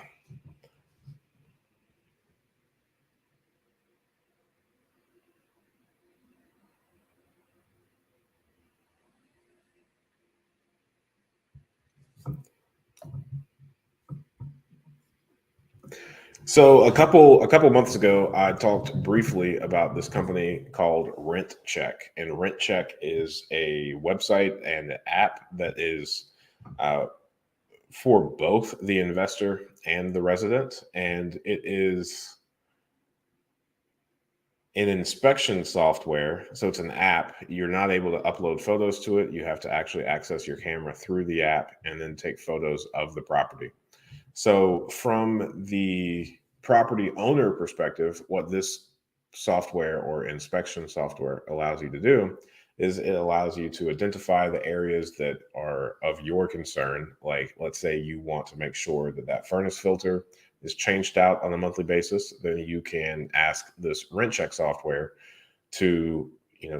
So a couple months ago, I talked briefly about this company called Rent Check, and Rent Check is a website and an app that is uh, for both the investor and the resident, and it is an inspection software. So it's an app. You're not able to upload photos to it. You have to actually access your camera through the app and then take photos of the property. So, from the property owner perspective, what this software or inspection software allows you to do is it allows you to identify the areas that are of your concern. Like, let's say you want to make sure that that furnace filter is changed out on a monthly basis, then you can ask this rent check software to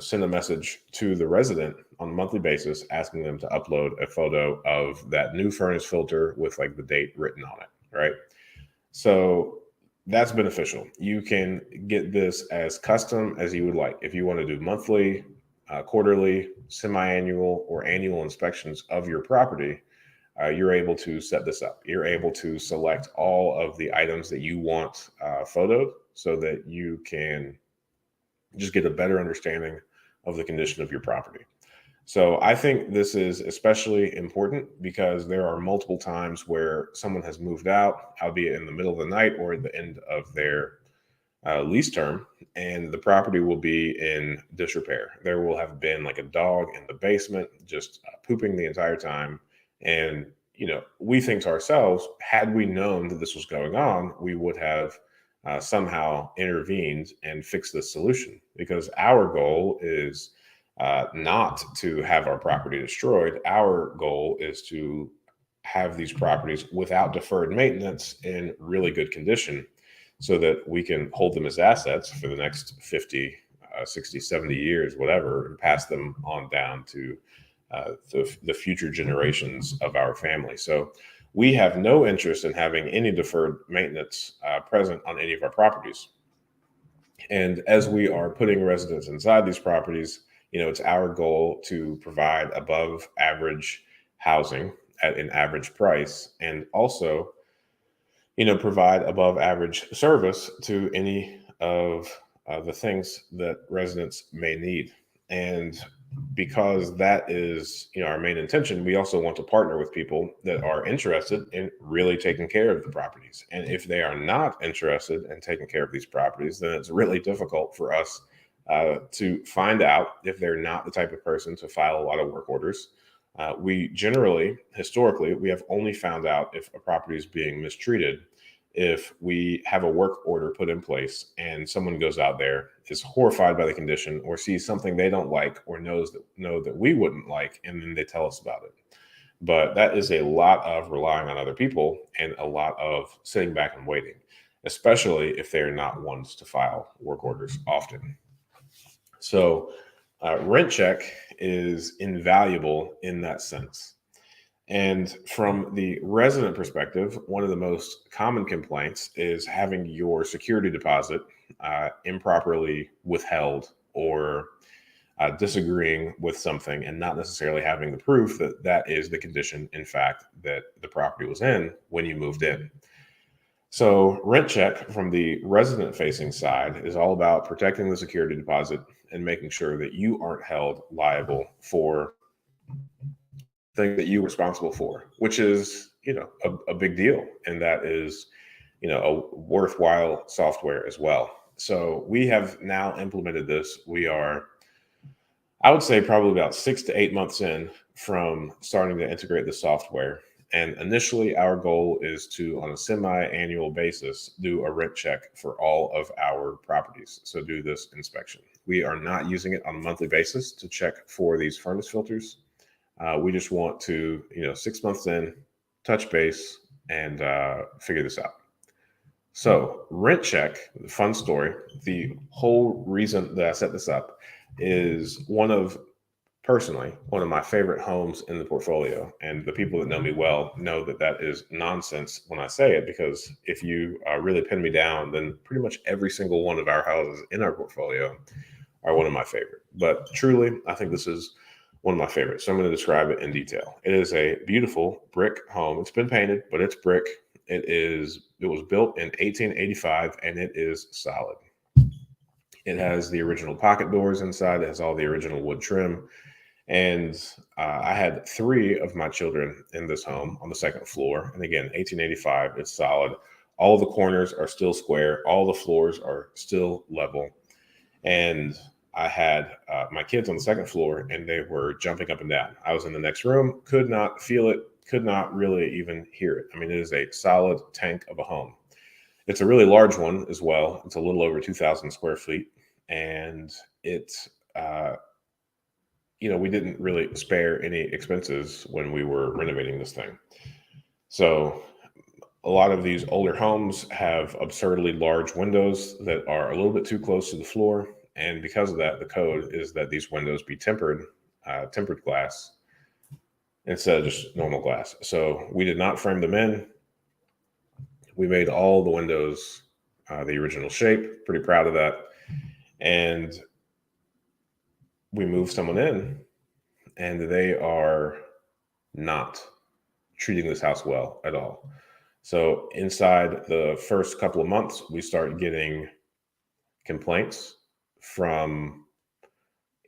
send a message to the resident on a monthly basis asking them to upload a photo of that new furnace filter with like the date written on it, right? So that's beneficial. You can get this as custom as you would like. If you want to do monthly, quarterly, semi-annual, or annual inspections of your property, you're able to set this up. You're able to select all of the items that you want photoed so that you can just get a better understanding of the condition of your property. So I think this is especially important because there are multiple times where someone has moved out, albeit in the middle of the night or at the end of their lease term, and the property will be in disrepair. There will have been like a dog in the basement just pooping the entire time. And, we think to ourselves, had we known that this was going on, we would have somehow intervened and fixed this solution, because our goal is not to have our property destroyed. Our goal is to have these properties without deferred maintenance in really good condition so that we can hold them as assets for the next 50, 60, 70 years, whatever, and pass them on down to the future generations of our family. So we have no interest in having any deferred maintenance present on any of our properties. And as we are putting residents inside these properties, it's our goal to provide above average housing at an average price, and also, provide above average service to any of the things that residents may need. And because that is, our main intention, we also want to partner with people that are interested in really taking care of the properties. And if they are not interested in taking care of these properties, then it's really difficult for us to find out if they're not the type of person to file a lot of work orders. We generally, historically, we have only found out if a property is being mistreated if we have a work order put in place and someone goes out there, is horrified by the condition, or sees something they don't like, or know that we wouldn't like, and then they tell us about it. But that is a lot of relying on other people and a lot of sitting back and waiting, especially if they're not ones to file work orders often. So rent check is invaluable in that sense. And from the resident perspective, one of the most common complaints is having your security deposit improperly withheld, or disagreeing with something and not necessarily having the proof that that is the condition, in fact, that the property was in when you moved in. So, rent check from the resident facing side is all about protecting the security deposit and making sure that you aren't held liable for things that you're responsible for, which is, a big deal. And that is, a worthwhile software as well. So we have now implemented this. We are, I would say, probably about 6 to 8 months in from starting to integrate the software. And initially, our goal is to, on a semi-annual basis, do a rent check for all of our properties. So do this inspection. We are not using it on a monthly basis to check for these furnace filters. We just want to, 6 months in, touch base and figure this out. So, rent check, the fun story. The whole reason that I set this up is personally, one of my favorite homes in the portfolio. And the people that know me well know that that is nonsense when I say it, because if you really pin me down, then pretty much every single one of our houses in our portfolio are one of my favorite. But truly, I think this is one of my favorites. So I'm going to describe it in detail. It is a beautiful brick home. It's been painted, but it's brick. It was built in 1885, and it is solid. It has the original pocket doors inside. It has all the original wood trim. And I had 3 of my children in this home on the second floor. And again, 1885, it's solid. All the corners are still square. All the floors are still level. And I had my kids on the second floor, and they were jumping up and down. I was in the next room, could not feel it, could not really even hear it. I mean, it is a solid tank of a home. It's a really large one as well. It's a little over 2,000 square feet. And we didn't really spare any expenses when we were renovating this thing. So a lot of these older homes have absurdly large windows that are a little bit too close to the floor. And because of that, the code is that these windows be tempered glass instead of just normal glass. So we did not frame them in. We made all the windows the original shape. Pretty proud of that. And we moved someone in, and they are not treating this house well at all. So inside the first couple of months, we start getting complaints from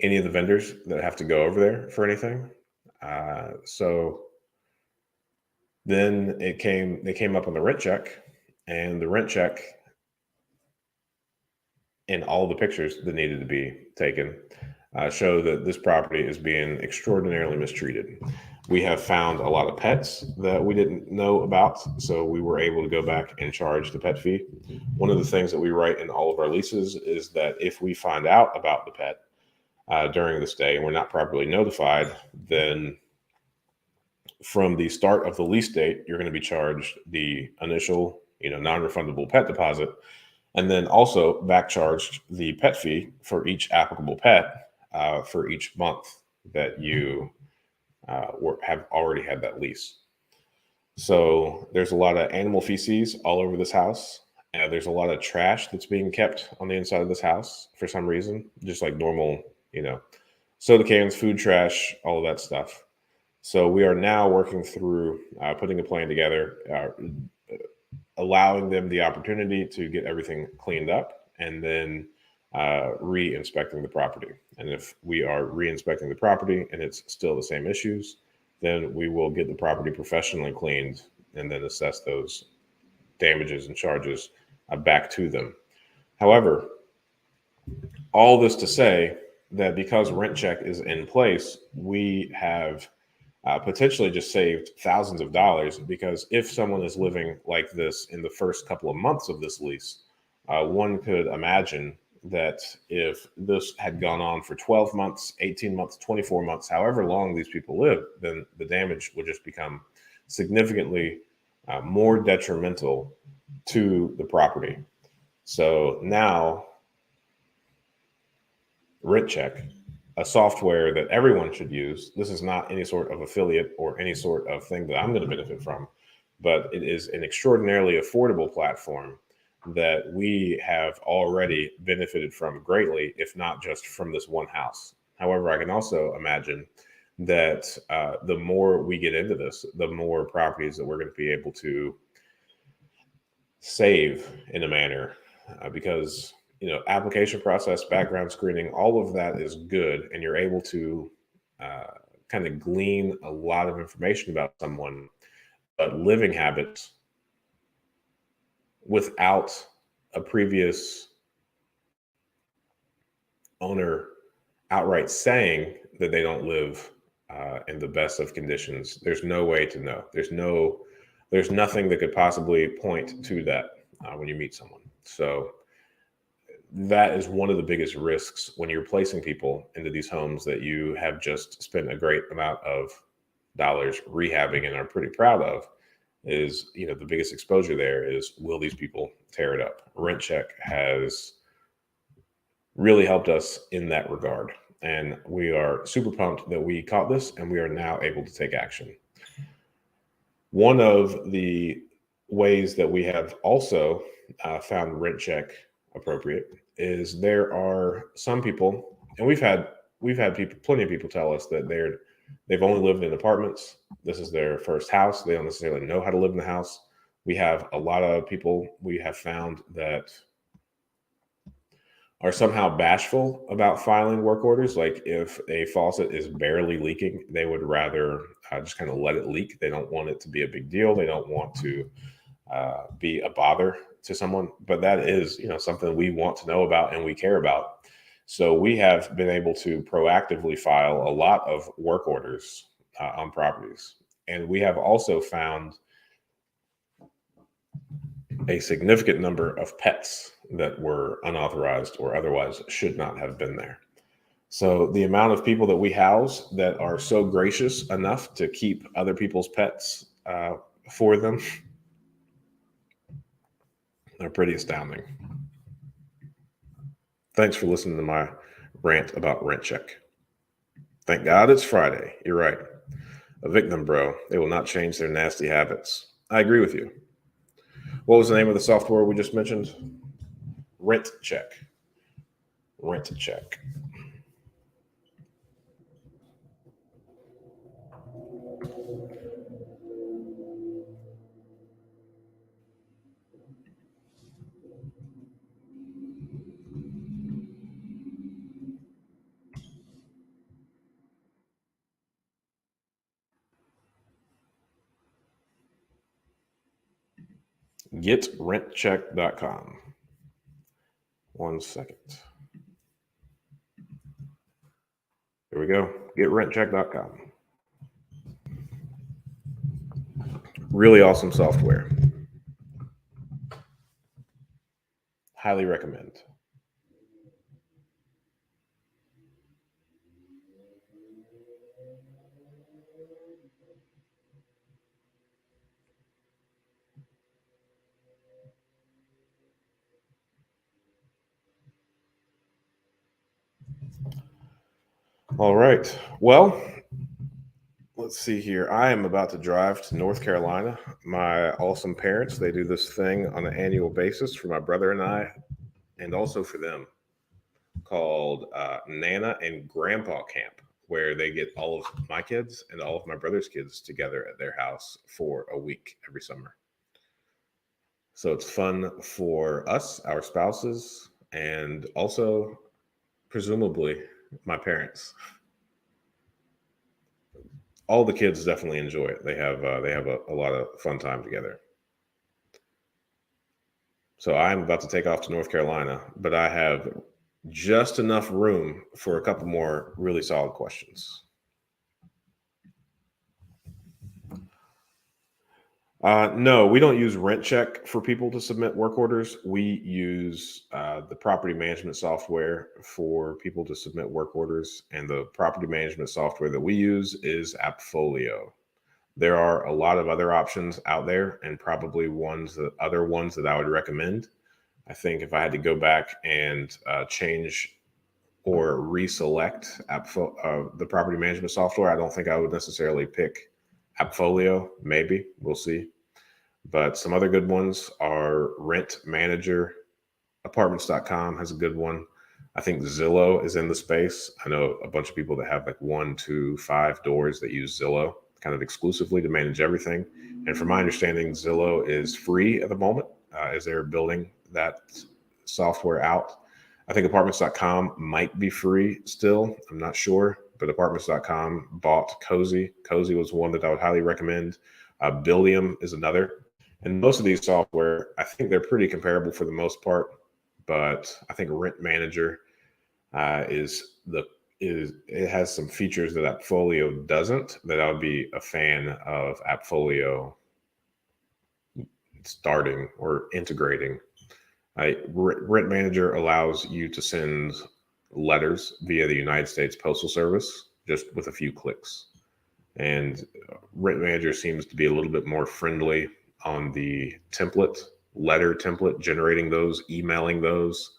any of the vendors that have to go over there for anything. So then they came up on the rent check, and the rent check and all the pictures that needed to be taken show that this property is being extraordinarily mistreated. We have found a lot of pets that we didn't know about, so we were able to go back and charge the pet fee. One of the things that we write in all of our leases is that if we find out about the pet during the stay and we're not properly notified, then from the start of the lease date, you're going to be charged the initial, non-refundable pet deposit, and then also back charged the pet fee for each applicable pet for each month that you have already had that lease. So there's a lot of animal feces all over this house, There's a lot of trash that's being kept on the inside of this house for some reason, just like normal, you know, soda cans, food trash, all of that stuff. So we are now working through putting a plan together, allowing them the opportunity to get everything cleaned up, and then re-inspecting the property. And if we are re-inspecting the property and it's still the same issues, then we will get the property professionally cleaned and then assess those damages and charges back to them. However, all this to say that because rent check is in place, we have potentially just saved thousands of dollars, because if someone is living like this in the first couple of months of this lease, one could imagine that if this had gone on for 12 months, 18 months, 24 months, however long these people live, then the damage would just become significantly more detrimental to the property. So now, Rent Check, a software that everyone should use. This is not any sort of affiliate or any sort of thing that I'm going to benefit from, but it is an extraordinarily affordable platform that we have already benefited from greatly, if not just from this one house. However, I can also imagine that the more we get into this, the more properties that we're going to be able to save in a manner, because application process, background screening, all of that is good, and you're able to uh, kind of glean a lot of information about someone. But living habits without a previous owner outright saying that they don't live in the best of conditions, there's no way to know. There's nothing that could possibly point to that when you meet someone. So that is one of the biggest risks when you're placing people into these homes that you have just spent a great amount of dollars rehabbing and are pretty proud of. Is the biggest exposure there is, will these people tear it up? Rent Check has really helped us in that regard, and we are super pumped that we caught this and we are now able to take action. One of the ways that we have also found Rent Check appropriate is there are some people, and we've had people, plenty of people tell us that they've only lived in apartments. This is their first house. They don't necessarily know how to live in the house. We have a lot of people we have found that are somehow bashful about filing work orders. Like if a faucet is barely leaking, they would rather just kind of let it leak. They don't want it to be a big deal. They don't want to be a bother to someone. But that is, something we want to know about and we care about. So we have been able to proactively file a lot of work orders on properties. And we have also found a significant number of pets that were unauthorized or otherwise should not have been there. So the amount of people that we house that are so gracious enough to keep other people's pets for them are pretty astounding. Thanks for listening to my rant about Rent Check. Thank God it's Friday. You're right. Evict them, bro. They will not change their nasty habits. I agree with you. What was the name of the software we just mentioned? Rent Check. Rent Check. GetRentCheck.com. 1 second. Here we go. GetRentCheck.com. Really awesome software. Highly recommend. All right. Well, let's see here. I am about to drive to North Carolina. My awesome parents, they do this thing on an annual basis for my brother and I, and also for them, called Nana and Grandpa Camp, where they get all of my kids and all of my brother's kids together at their house for a week every summer. So it's fun for us, our spouses, and also presumably my parents. All the kids definitely enjoy it. They have a lot of fun time together. So I'm about to take off to North Carolina, but I have just enough room for a couple more really solid questions. No, we don't use Rent Check for people to submit work orders. We use the property management software for people to submit work orders. And the property management software that we use is Appfolio. There are a lot of other options out there, and probably other ones that I would recommend. I think if I had to go back and change or reselect the property management software, I don't think I would necessarily pick Appfolio. Maybe we'll see. But some other good ones are Rent Manager. Apartments.com has a good one. I think Zillow is in the space. I know a bunch of people that have like 1, 2, 5 doors that use Zillow kind of exclusively to manage everything. And from my understanding, Zillow is free at the moment as they're building that software out. I think apartments.com might be free still. I'm not sure, but apartments.com bought Cozy. Cozy was one that I would highly recommend. Buildium is another. And most of these software, I think they're pretty comparable for the most part, but I think Rent Manager it has some features that Appfolio doesn't, that I would be a fan of Appfolio starting or integrating. Rent Manager allows you to send letters via the United States Postal Service just with a few clicks. And Rent Manager seems to be a little bit more friendly on the letter template, generating those, emailing those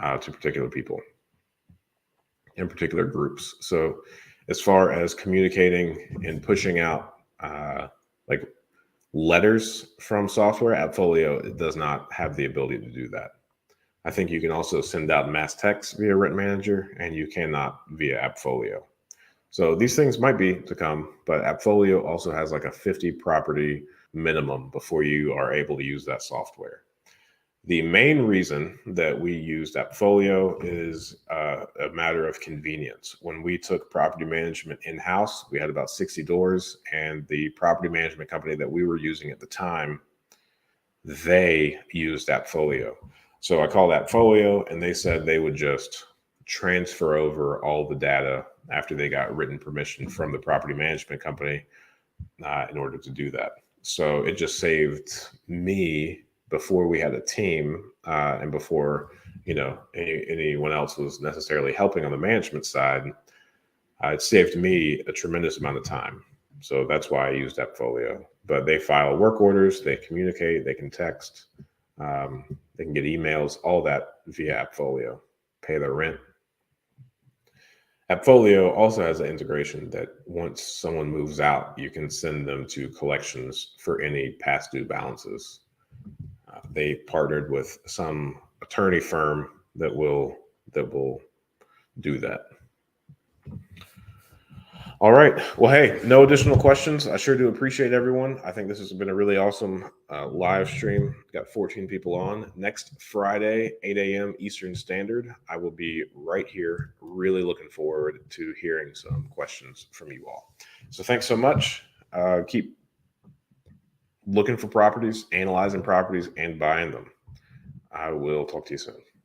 to particular people in particular groups. So as far as communicating and pushing out like letters from software, Appfolio, it does not have the ability to do that. I think you can also send out mass text via Rent Manager, and you cannot via Appfolio. So these things might be to come, but Appfolio also has like a 50 property minimum before you are able to use that software. The main reason that we used Appfolio is a matter of convenience. When we took property management in-house, we had about 60 doors, and the property management company that we were using at the time, they used Appfolio. So I called Appfolio, and they said they would just transfer over all the data after they got written permission from the property management company in order to do that. So it just saved me, before we had a team and before anyone else was necessarily helping on the management side, it saved me a tremendous amount of time. So that's why I used Appfolio. But they file work orders, they communicate, they can text, they can get emails, all that via Appfolio, pay their rent. Appfolio also has an integration that once someone moves out, you can send them to collections for any past due balances. They partnered with some attorney firm that will do that. All right. Well, hey, no additional questions. I sure do appreciate everyone. I think this has been a really awesome live stream. Got 14 people on. Next Friday, 8 a.m. Eastern Standard, I will be right here. Really looking forward to hearing some questions from you all. So thanks so much. Keep looking for properties, analyzing properties, and buying them. I will talk to you soon.